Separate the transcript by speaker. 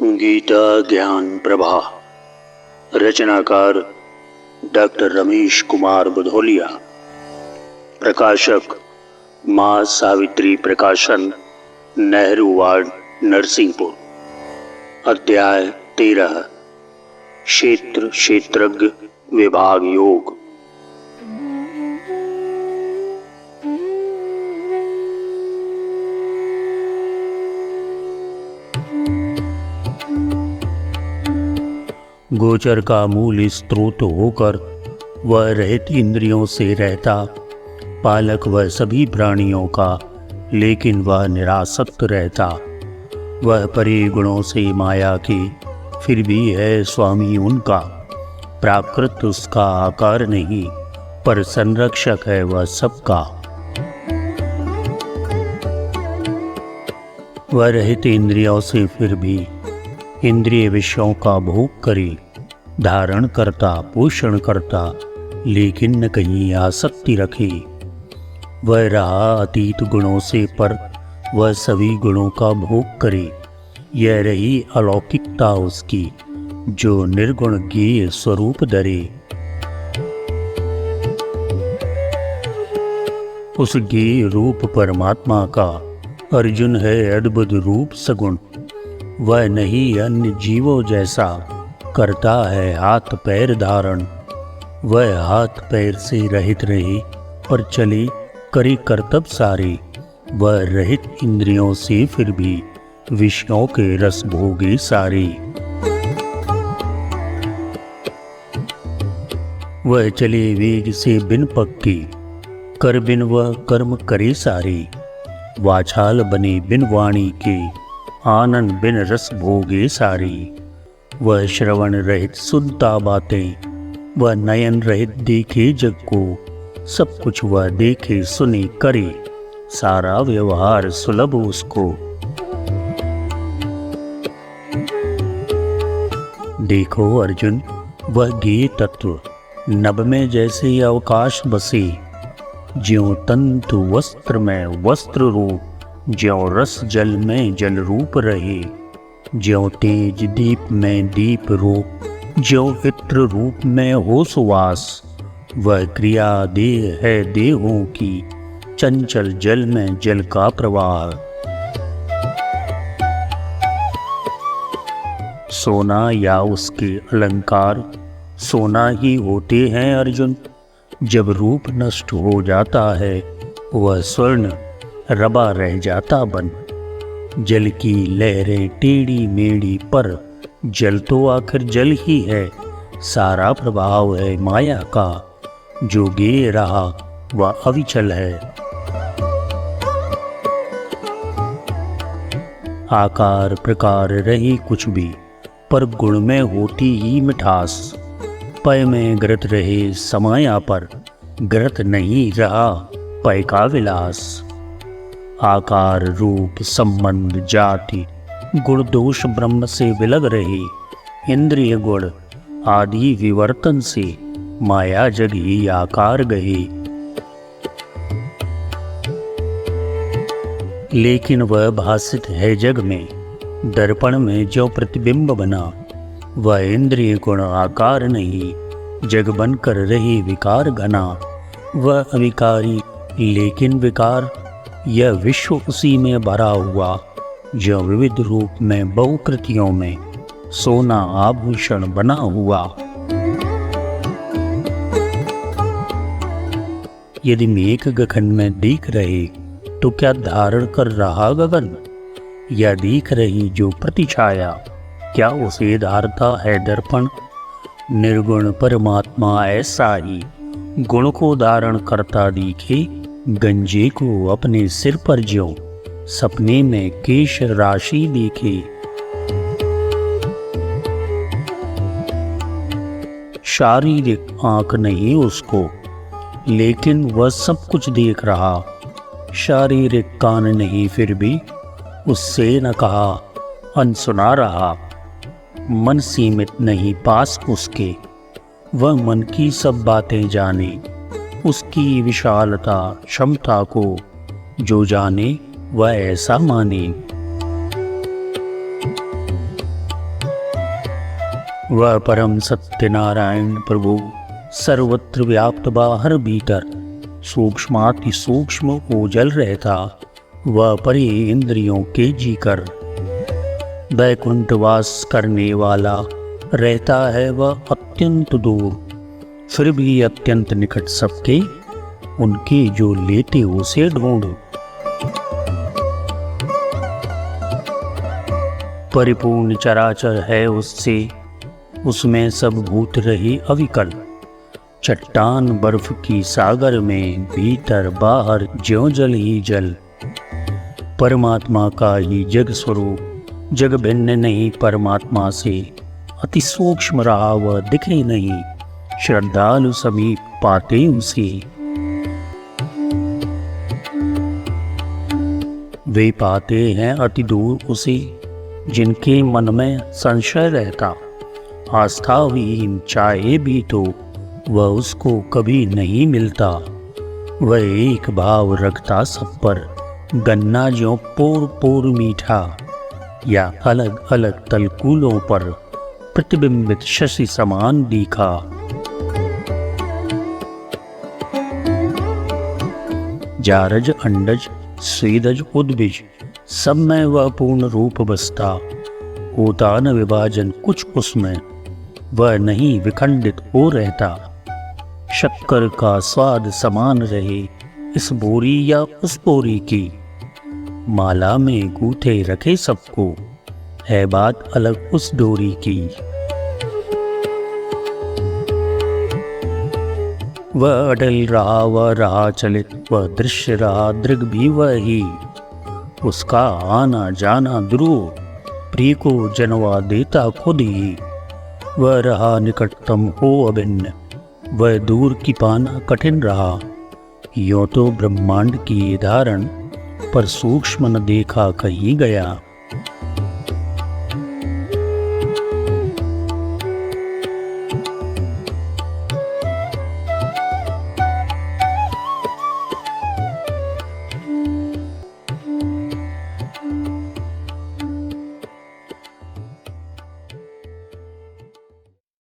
Speaker 1: गीता ज्ञान प्रभा। रचनाकार डॉक्टर रमेश कुमार बुधोलिया। प्रकाशक माँ सावित्री प्रकाशन, नेहरू वार्ड, नरसिंहपुर। अध्याय 13। क्षेत्र क्षेत्रज्ञ विभाग योग। गोचर का मूल स्रोत होकर वह रहित इंद्रियों से रहता, पालक वह सभी प्राणियों का, लेकिन वह निरासक्त रहता। वह परे गुणों से माया की, फिर भी है स्वामी उनका। प्राकृत उसका आकार नहीं, पर संरक्षक है वह सबका। वह रहित इंद्रियों से फिर भी इंद्रिय विषयों का भोग करे, धारण करता, पोषण करता, लेकिन न कहीं आसक्ति रखे। वह रहा अतीत गुणों से पर, वह सभी गुणों का भोग करे। यह रही अलौकिकता उसकी, जो निर्गुण ज्ञेय स्वरूप धरे। उस ज्ञेय रूप परमात्मा का अर्जुन है अद्भुत रूप सगुण। वह नहीं अन्य जीवों जैसा करता है हाथ पैर धारण। वह हाथ पैर से रहित रहे, पर चले करे कर्तव्य सारे। वह रहित इंद्रियों से फिर भी विषयों के रस भोगे सारे। वह चले वेग से बिन पक्के, कर बिन वह कर्म करे सारे। वाचाल बने बिन वाणी के, आनंद बिन रस भोगे सारी। वह श्रवण रहित सुनता बातें, वह नयन रहित देखे जग को। सब कुछ वह देखे सुने करे, सारा व्यवहार सुलभ उसको। देखो अर्जुन, वह ज्ञेय तत्व नभ में जैसे अवकाश बसे। ज्यों तंतु वस्त्र में वस्त्र रूप, ज्यों रस जल में जल रूप रहे। ज्यों तेज दीप में दीप रूप, ज्यों इत्र रूप में हो सुवास। वह क्रिया देह है देहों की, चंचल जल में जल का प्रवाह। सोना या उसके अलंकार सोना ही होते हैं अर्जुन। जब रूप नष्ट हो जाता है, वह स्वर्ण रबा रह जाता बन। जल की लहरें टेढ़ी मेढ़ी, पर जल तो आखिर जल ही है। सारा प्रभाव है माया का, जो ज्ञेय रहा वह अविचल है। आकार प्रकार रही कुछ भी, पर गुण में होती ही मिठास। पय में ग्रत रहे समाया पर, ग्रत नहीं रहा पय का विलास। आकार रूप संबंध जाति गुण दोष ब्रह्म से विलग रहे। इंद्रिय गुण आदि विवर्तन से, माया जग ही आकार गए। लेकिन वह भासित है जग में, दर्पण में जो प्रतिबिंब बना। वह इंद्रिय गुण आकार नहीं, जग बनकर रही विकार घना। वह अविकारी लेकिन विकार, यह विश्व उसी में भरा हुआ, जो विविध रूप में बहुकृतियों में सोना आभूषण बना हुआ। यदि मेघ गगन में दिख रहे, तो क्या धारण कर रहा गगन? या दिख रही जो प्रतिछाया, क्या उसे धारता है दर्पण? निर्गुण परमात्मा ऐसा ही, गुण को धारण करता दिखे। गंजे को अपने सिर पर ज्यों सपने में केश राशि दिखे। शारीरिक आंख नहीं उसको, लेकिन वह सब कुछ देख रहा। शारीरिक कान नहीं, फिर भी उससे न कहा अनसुना रहा। मन सीमित नहीं पास उसके, वह मन की सब बातें जाने। उसकी विशालता क्षमता को जो जाने, वह ऐसा माने। वह परम सत्यनारायण प्रभु सर्वत्र व्याप्त बाहर भीतर सूक्ष्माति सूक्ष्म ओजल रहता, वह परे इंद्रियों के जीकर वैकुंठ वास करने वाला रहता है, वह अत्यंत दूर फिर भी अत्यंत निकट सबके, उनके जो लेते उसे ढूंढ। परिपूर्ण चराचर है उससे, उसमें सब भूत रहे अविकल। चट्टान बर्फ की सागर में भीतर बाहर ज्यों जल ही जल। परमात्मा का ही जग स्वरूप, जग भिन्न नहीं परमात्मा से। अति सूक्ष्म रहा वह दिखे नहीं, श्रद्धालु समीप पाते उसे। वे पाते हैं अति दूर उसे, जिनके मन में संशय रहता। आस्था विहीन चाहे भी तो वह उसको कभी नहीं मिलता। वह एक भाव रखता सब पर, गन्ना ज्यों पोर पोर मीठा, या अलग अलग तलकूलों पर प्रतिबिंबित शशि समान दिखा। जारज अंडज स्वेदज उद्भिज, सब में वह पूर्ण रूप बसता। होता न विभाजन कुछ उसमें, वह नहीं विखंडित हो रहता। शक्कर का स्वाद समान रहे इस बोरी या उस बोरी की, माला में गूथे रखे सबको, है बात अलग उस डोरी की। वह अटल रहा, वह रहा चलित, वह दृश्य रहा दृग भी वही। उसका आना जाना ध्रुव, प्रिय को जनवा देता खुद ही। वह रहा निकटतम हो अभिन्न, वह दूर की पाना कठिन रहा। यों तो ब्रह्मांड की धारण, पर सूक्ष्म न देखा कहीं गया।